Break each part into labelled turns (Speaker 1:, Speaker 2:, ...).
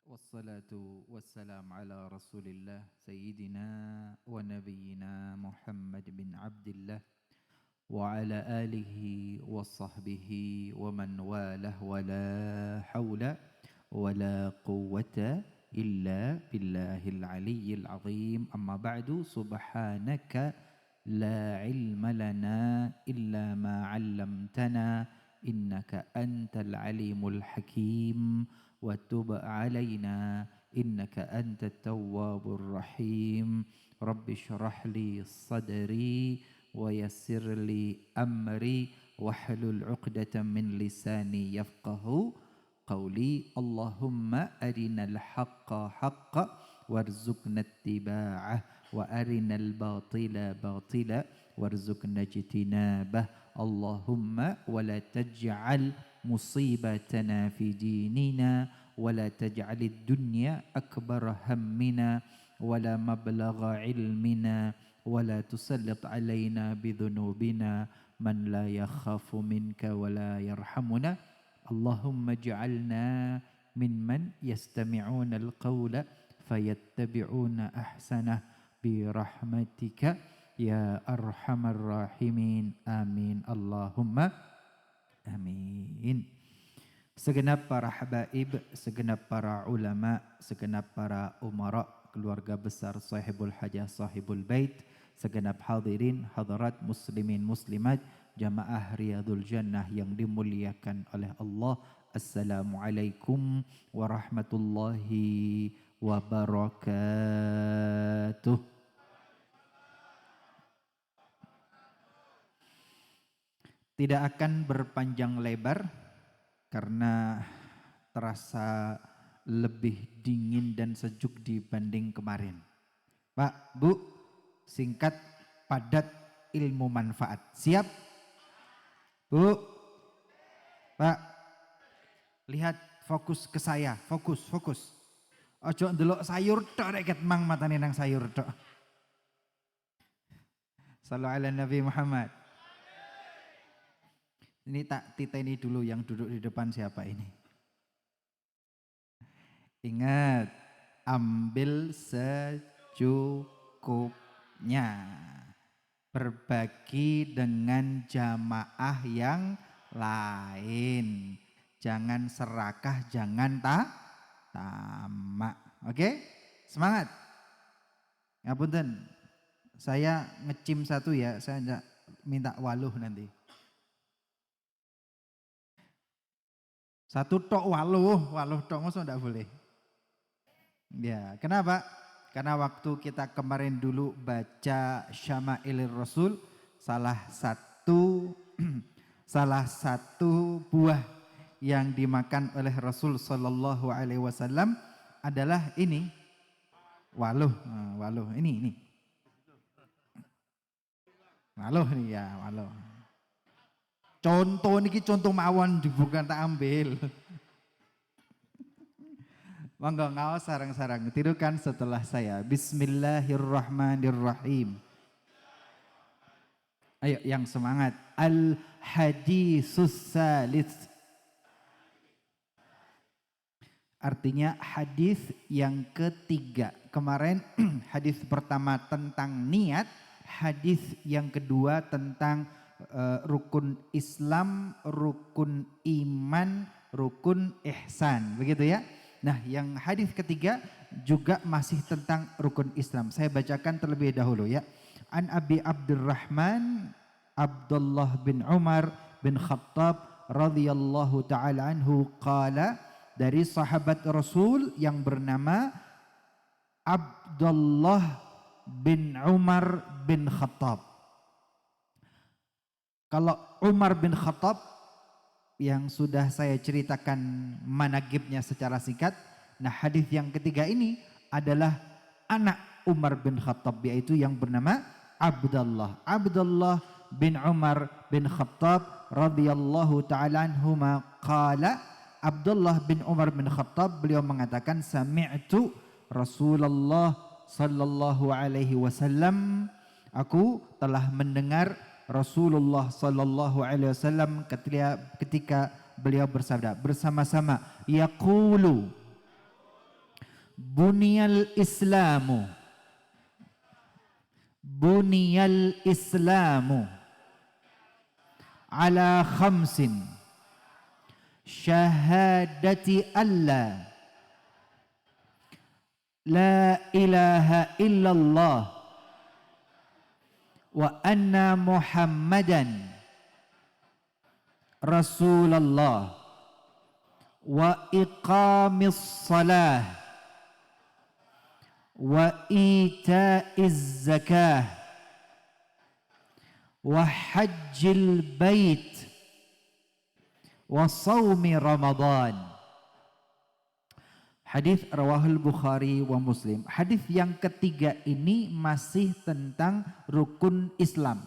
Speaker 1: Wassalatu wassalam ala rasulillah Sayyidina wa nabiyina Muhammad bin Abdillah wa ala alihi wa sahbihi wa man walah wa la hawla wa la quwwata illa billahil aliyyil azim. Amma ba'du, subhanaka la ilma lana illa ma 'allamtana innaka antal alimul hakim wa tub 'alaina innaka antat tawwabur rahim. Rabbi shrah li sadri wa yassir li amri wahlul 'uqdatam min lisani yafqahu qawli. Allahumma arinal haqqa haqqa warzuqna ittiba'ah wa arinal batila batila warzuqna ijtinabah. Allahumma wala taj'al musibatana fi dinina wala taj'alid dunya akbar hammina wala mablagha ilmina wala tusallit alaina bidhunubina man la yakhafu minka wala yarhamuna. Allahumma ja'alna mimman yastami'una alqawla fayattabi'una ahsanah birahmatika ya arhamar rahimin. Amin Allahumma amin. Segenap para habaib, segenap para ulama, segenap para umara, keluarga besar sahibul hajah sahibul bait, segenap hadirin hadirat muslimin muslimat, jamaah Riyadul Jannah yang dimuliakan oleh Allah. Assalamualaikum warahmatullahi wabarakatuh. Tidak akan berpanjang lebar karena terasa lebih dingin dan sejuk dibanding kemarin. Pak, Bu, singkat, padat, ilmu manfaat. Siap? Bu, Pak, lihat fokus ke saya, fokus. Ojo ndelok sayur tok rek ket mang matane nang sayur tok. Shallallahu ala Nabi Muhammad. Ini tak titeni dulu yang duduk di depan siapa ini. Ingat, ambil secukupnya. Berbagi dengan jamaah yang lain. Jangan serakah, jangan tamak. Oke? Semangat. Ngapunten. Saya ngecim satu ya, saya minta waluh nanti. Satu tok waluh tok masa enggak boleh. Ya, kenapa? Karena waktu kita kemarin dulu baca Syama'ilir Rasul, salah satu buah yang dimakan oleh Rasul sallallahu alaihi wasallam adalah ini waluh. Nah, waluh ini. Waluh nih ya, waluh. Contoh niki contoh mawon bukan tak ambil. Monggo ngaos sarang-sarang tirukan setelah saya. Bismillahirrahmanirrahim. Ayo yang semangat. Al hadisus salis. Artinya hadis yang ketiga. Kemarin hadis pertama tentang niat, hadis yang kedua tentang rukun Islam, rukun iman, rukun ihsan, begitu ya. Nah, yang hadis ketiga juga masih tentang rukun Islam. Saya bacakan terlebih dahulu ya. An Abi Abdurrahman Abdullah bin Umar bin Khattab radhiyallahu taala anhu qala, dari sahabat Rasul yang bernama Abdullah bin Umar bin Khattab. Kalau Umar bin Khattab yang sudah saya ceritakan manaqibnya secara singkat. Nah, hadis yang ketiga ini adalah anak Umar bin Khattab, yaitu yang bernama Abdullah bin Umar bin Khattab radhiyallahu taala anhuma qala. Abdullah bin Umar bin Khattab beliau mengatakan sami'tu Rasulullah sallallahu alaihi wasallam, aku telah mendengar Rasulullah sallallahu alaihi wasallam ketika beliau bersabda bersama-sama, yaqulu, Buniyal Islamu. Buniyal Islamu ala khamsin. Syahadati alla la ilaha illallah wa anna Muhammadan Rasulullah wa iqamis salah wa ita'iz zakah wa hajjil bait wa saumi Ramadan. Hadis rawahul Bukhari wa Muslim. Hadis yang ketiga ini masih tentang rukun Islam.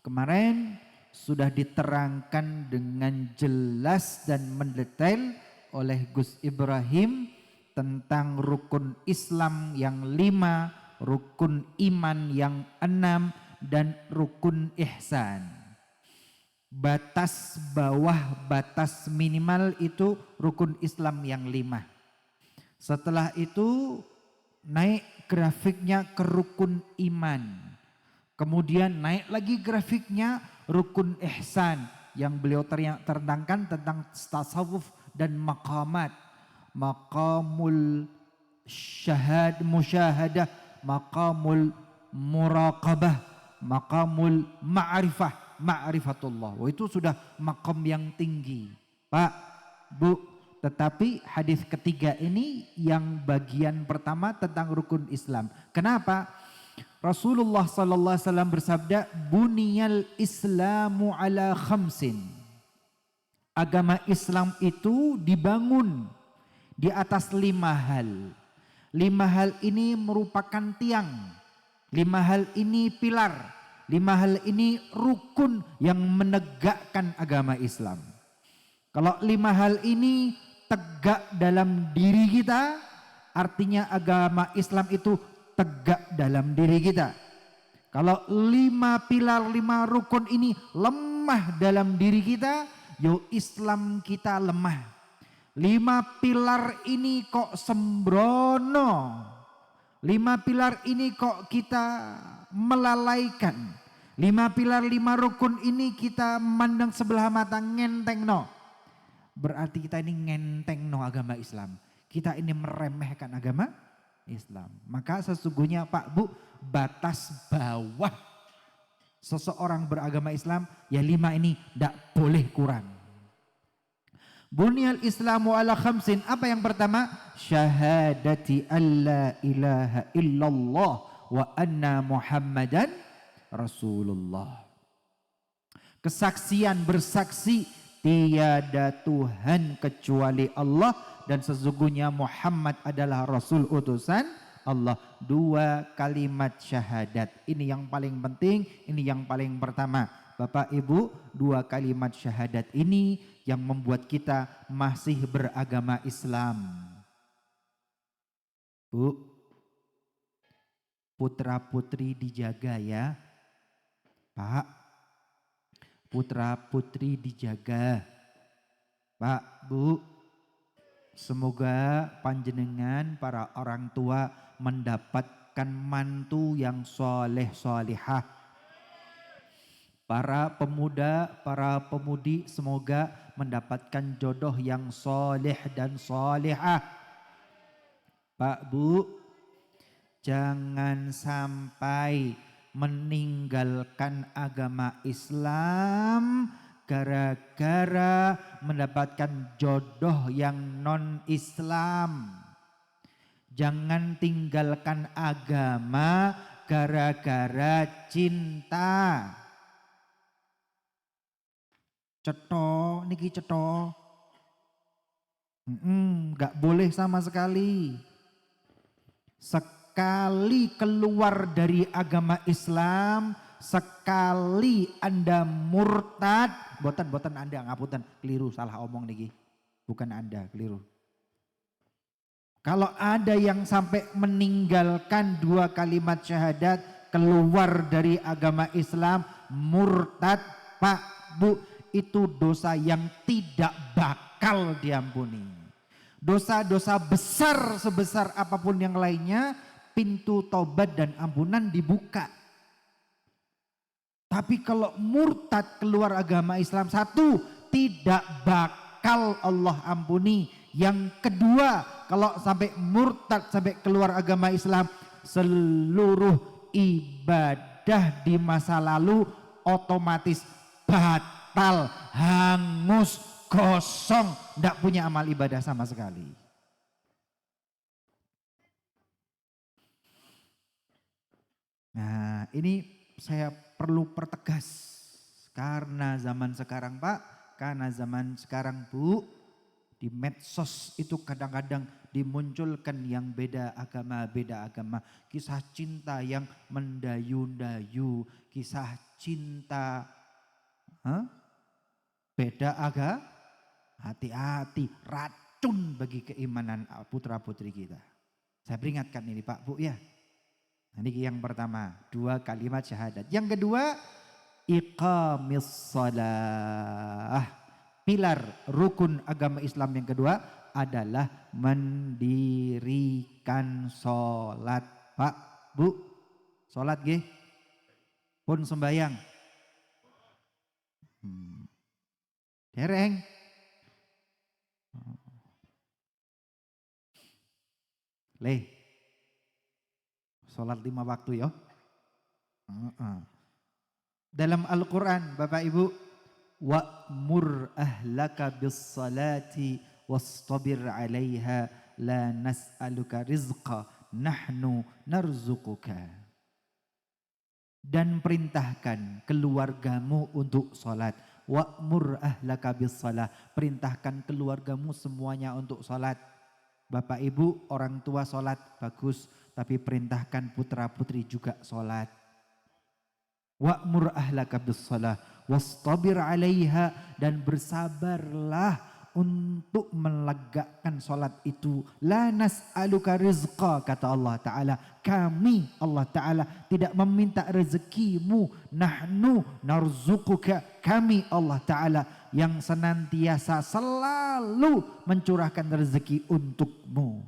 Speaker 1: Kemarin sudah diterangkan dengan jelas dan mendetail oleh Gus Ibrahim tentang rukun Islam yang 5, rukun iman yang 6, dan rukun ihsan. Batas bawah, batas minimal itu rukun Islam yang 5. Setelah itu naik grafiknya ke rukun iman. Kemudian naik lagi grafiknya rukun ihsan yang beliau terangkan tentang tasawuf dan maqamat. Maqamul musyahadah, maqamul muraqabah, maqamul ma'rifatullah. Itu sudah maqam yang tinggi. Pak, Bu, tetapi hadis ketiga ini yang bagian pertama tentang rukun Islam. Kenapa? Rasulullah sallallahu alaihi wasallam bersabda, "Buniyal Islamu ala khamsin." Agama Islam itu dibangun di atas 5 hal. 5 hal ini merupakan tiang. 5 hal ini pilar. 5 hal ini rukun yang menegakkan agama Islam. Kalau 5 hal ini tegak dalam diri kita, artinya agama Islam itu tegak dalam diri kita. Kalau 5 pilar, 5 rukun ini lemah dalam diri kita, Islam kita lemah. 5 pilar ini kok sembrono, 5 pilar ini kok kita melalaikan, 5 pilar, 5 rukun ini kita mandang sebelah mata, ngenteng no. Berarti kita ini ngenteng no agama Islam. Kita ini meremehkan agama Islam. Maka sesungguhnya Pak Bu, batas bawah seseorang beragama Islam ya 5 ini tidak boleh kurang. Bunyal Islamu ala khamsin. Apa yang pertama? Syahadati alla ilaha illallah wa anna Muhammadan Rasulullah. Kesaksian, bersaksi tiada Tuhan kecuali Allah dan sesungguhnya Muhammad adalah Rasul utusan Allah. 2 kalimat syahadat. Ini yang paling penting, ini yang paling pertama. Bapak Ibu, 2 kalimat syahadat ini yang membuat kita masih beragama Islam. Bu, putra putri dijaga ya. Pak, putra putri dijaga. Pak, Bu, semoga panjenengan para orang tua mendapatkan mantu yang soleh solihah. Para pemuda, para pemudi semoga mendapatkan jodoh yang soleh dan solihah. Pak, Bu, jangan sampai meninggalkan agama Islam gara-gara mendapatkan jodoh yang non-Islam. Jangan tinggalkan agama gara-gara cinta. Cetho, niki cetho. Gak boleh sama sekali. Sekali keluar dari agama Islam, sekali Anda murtad, boten Anda ngapunten, keliru, salah omong niki. Bukan Anda, keliru. Kalau ada yang sampai meninggalkan 2 kalimat syahadat, keluar dari agama Islam, murtad, Pak, Bu, itu dosa yang tidak bakal diampuni. Dosa-dosa besar sebesar apapun yang lainnya, pintu tobat dan ampunan dibuka. Tapi kalau murtad keluar agama Islam, satu, tidak bakal Allah ampuni. Yang kedua, kalau sampai murtad sampai keluar agama Islam, seluruh ibadah di masa lalu otomatis batal, hangus, kosong, tidak punya amal ibadah sama sekali. Nah, ini saya perlu pertegas karena zaman sekarang Pak, karena zaman sekarang Bu, di medsos itu kadang-kadang dimunculkan yang beda agama, kisah cinta yang mendayu-dayu, kisah cinta beda agama, hati-hati, racun bagi keimanan putra-putri kita. Saya peringatkan ini Pak Bu ya. Ini yang pertama, 2 kalimat syahadat. Yang kedua, iqamis shalah. Pilar rukun agama Islam yang kedua adalah mendirikan sholat. Pak, Bu, sholat nggih? Pun sembayang. Dereng. Sholat 5 waktu ya. Dalam Al-Quran Bapak Ibu, wa'mur ahlaka bis salati wastabir 'alaiha la nas'aluka rizqa nahnu narzuquka. Dan perintahkan keluargamu untuk salat. Wa'mur ahlaka bis salah, perintahkan keluargamu semuanya untuk salat. Bapak Ibu orang tua salat bagus, tapi perintahkan putra-putri juga salat. Wa'mur ahlaka bis salah wastabir 'alaiha, dan bersabarlah untuk melegakan salat itu. La nas'aluka rizqa, kata Allah Ta'ala. Kami Allah Ta'ala tidak meminta rezekimu. Nahnu narzuquka, kami Allah Ta'ala yang senantiasa selalu mencurahkan rezeki untukmu.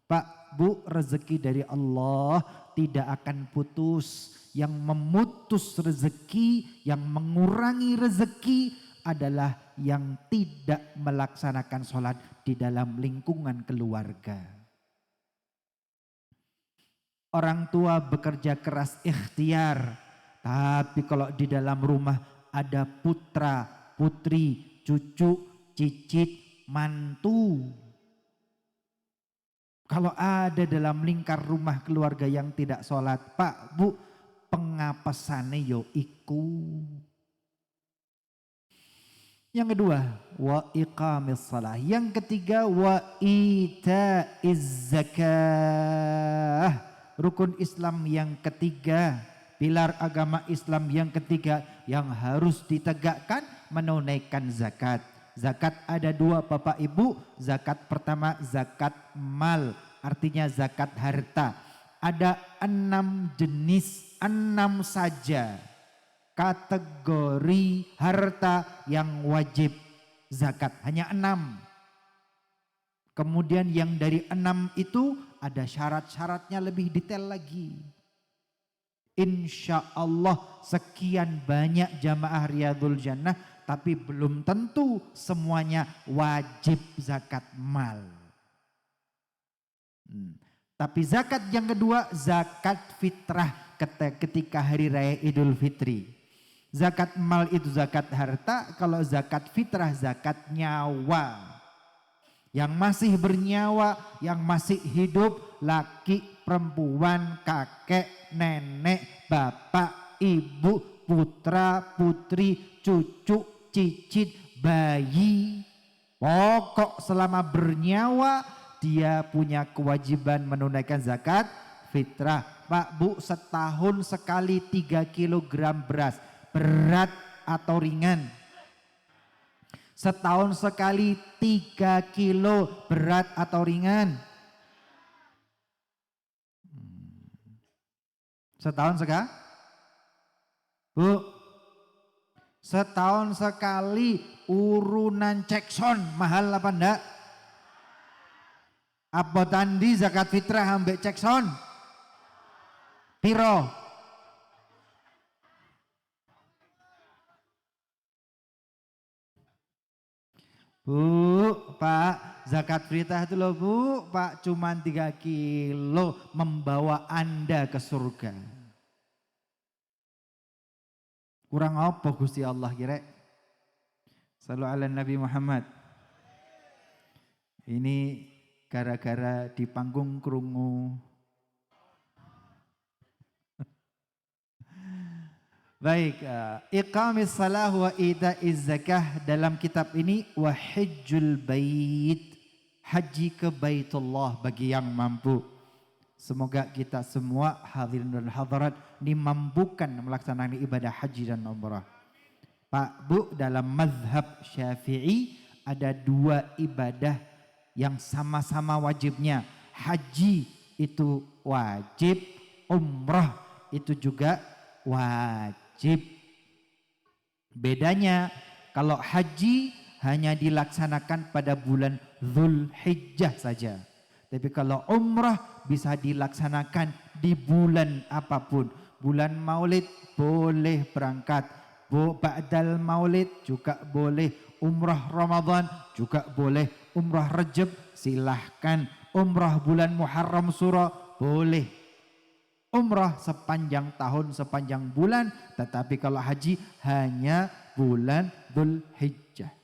Speaker 1: Pak, Bu, rezeki dari Allah tidak akan putus. Yang memutus rezeki, yang mengurangi rezeki adalah yang tidak melaksanakan sholat di dalam lingkungan keluarga. Orang tua bekerja keras ikhtiar, tapi kalau di dalam rumah ada putra, putri, cucu, cicit, mantu. Kalau ada dalam lingkar rumah keluarga yang tidak sholat, Pak, Bu, pengapesane yo iku. Yang kedua, wa iqamis shalah. Yang ketiga, wa itaiz zakah. Rukun Islam yang ketiga, pilar agama Islam yang ketiga yang harus ditegakkan, menunaikan zakat. Zakat ada 2 Bapak Ibu. Zakat pertama zakat mal, artinya zakat harta. Ada 6 jenis, 6 saja kategori harta yang wajib zakat, hanya 6. Kemudian yang dari 6 itu ada syarat-syaratnya lebih detail lagi. Insya Allah sekian banyak jamaah Riyadhul Jannah, tapi belum tentu semuanya wajib zakat mal. Tapi zakat yang kedua, zakat fitrah ketika hari raya Idul Fitri. Zakat mal itu zakat harta, kalau zakat fitrah zakat nyawa. Yang masih bernyawa, yang masih hidup, laki, perempuan, kakek, nenek, bapak, ibu, putra, putri, cucu, cicit, bayi. Pokok selama bernyawa dia punya kewajiban menunaikan zakat fitrah. Pak, Bu, setahun sekali 3 kilogram beras. Berat atau ringan? Setahun sekali 3 kilo, berat atau ringan? Setahun sekali? Bu, setahun sekali urunan cekson, mahal apa enggak? Apa tandi zakat fitrah ambek cek son? Piro? Bu, Pak, zakat fitrah itu loh Bu, Pak, cuman 3 kilo membawa Anda ke surga. Kurang apa Gusti Allah kira? Sallu ala Nabi Muhammad. Ini gara-gara di panggung krungu. Baik, iqamis salah wa ita'iz zakah dalam kitab ini wa hajjul bait, haji ke Baitullah bagi yang mampu. Semoga kita semua hadirin dan hadirat dimampukan melaksanakan ibadah haji dan umrah. Pak Bu, dalam mazhab Syafi'i ada 2 ibadah yang sama-sama wajibnya. Haji itu wajib, umrah itu juga wajib. Bedanya kalau haji hanya dilaksanakan pada bulan Dzulhijjah saja. Tapi kalau umrah bisa dilaksanakan di bulan apapun. Bulan Maulid boleh berangkat. Ba'dal Maulid juga boleh. Umrah Ramadan juga boleh. Umrah Rajab silahkan. Umrah bulan Muharram Suro boleh. Umrah sepanjang tahun, sepanjang bulan. Tetapi kalau haji hanya bulan Dzulhijjah.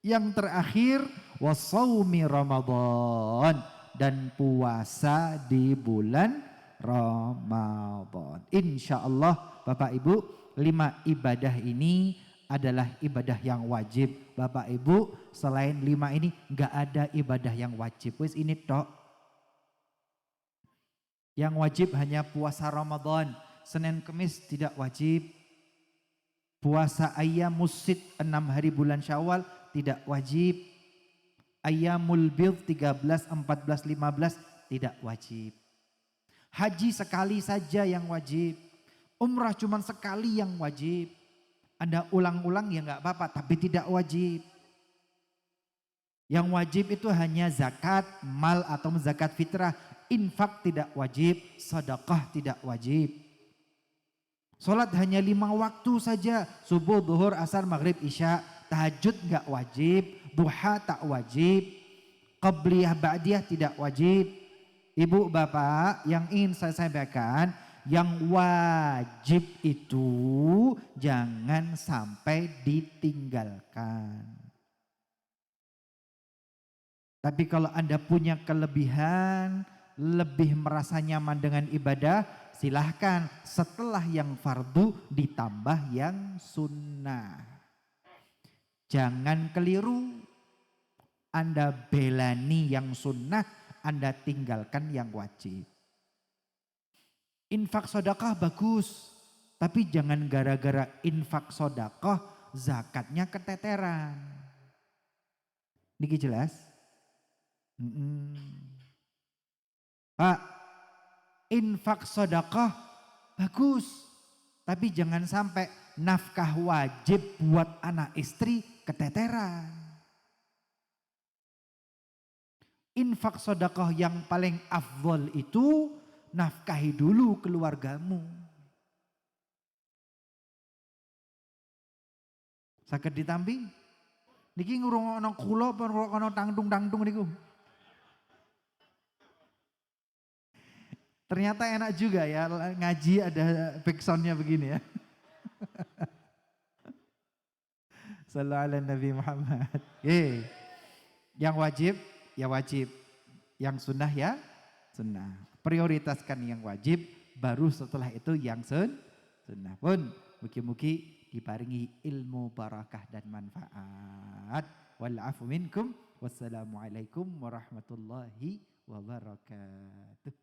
Speaker 1: Yang terakhir wasaumi Ramadan, dan puasa di bulan Ramadan. Insya Allah Bapak Ibu, 5 ibadah ini adalah ibadah yang wajib. Bapak Ibu, selain 5 ini enggak ada ibadah yang wajib. Wis ini tok. Yang wajib hanya puasa Ramadan. Senin Kemis tidak wajib. Puasa Ayyamus Sit 6 hari bulan Syawal tidak wajib. Ayyamul Bidh 13, 14, 15 tidak wajib. Haji sekali saja yang wajib. Umrah cuma sekali yang wajib. Anda ulang-ulang ya enggak apa-apa, tapi tidak wajib. Yang wajib itu hanya zakat, mal atau zakat fitrah. Infak tidak wajib, sedekah tidak wajib. Salat hanya 5 waktu saja, subuh, zuhur, asar, maghrib, isya. Tahajud enggak wajib, duha tak wajib, qabliyah ba'diyah tidak wajib. Ibu bapak, yang ingin saya sampaikan, yang wajib itu jangan sampai ditinggalkan. Tapi kalau Anda punya kelebihan, lebih merasa nyaman dengan ibadah, silahkan setelah yang fardu ditambah yang sunnah. Jangan keliru, Anda belani yang sunnah, Anda tinggalkan yang wajib. Infak sedekah bagus, tapi jangan gara-gara infak sedekah zakatnya keteteran. Niki jelas? Pak, infak sedekah bagus, tapi jangan sampai nafkah wajib buat anak istri keteteran. Infak sedekah yang paling afdol itu nafkahi dulu keluargamu. Saged ditampi? Niki ngrungokno kula apa ngrungokno tangtung-tangtung niku? Ternyata enak juga ya ngaji ada backsoundnya begini ya. Sallallahu ala Nabi Muhammad. Yang wajib ya wajib, yang sunnah ya sunnah. Prioritaskan yang wajib, baru setelah itu yang sunnah. Pun mugi-mugi diparingi ilmu barakah dan manfaat. Wal afu minkum. Wassalamualaikum warahmatullahi wabarakatuh.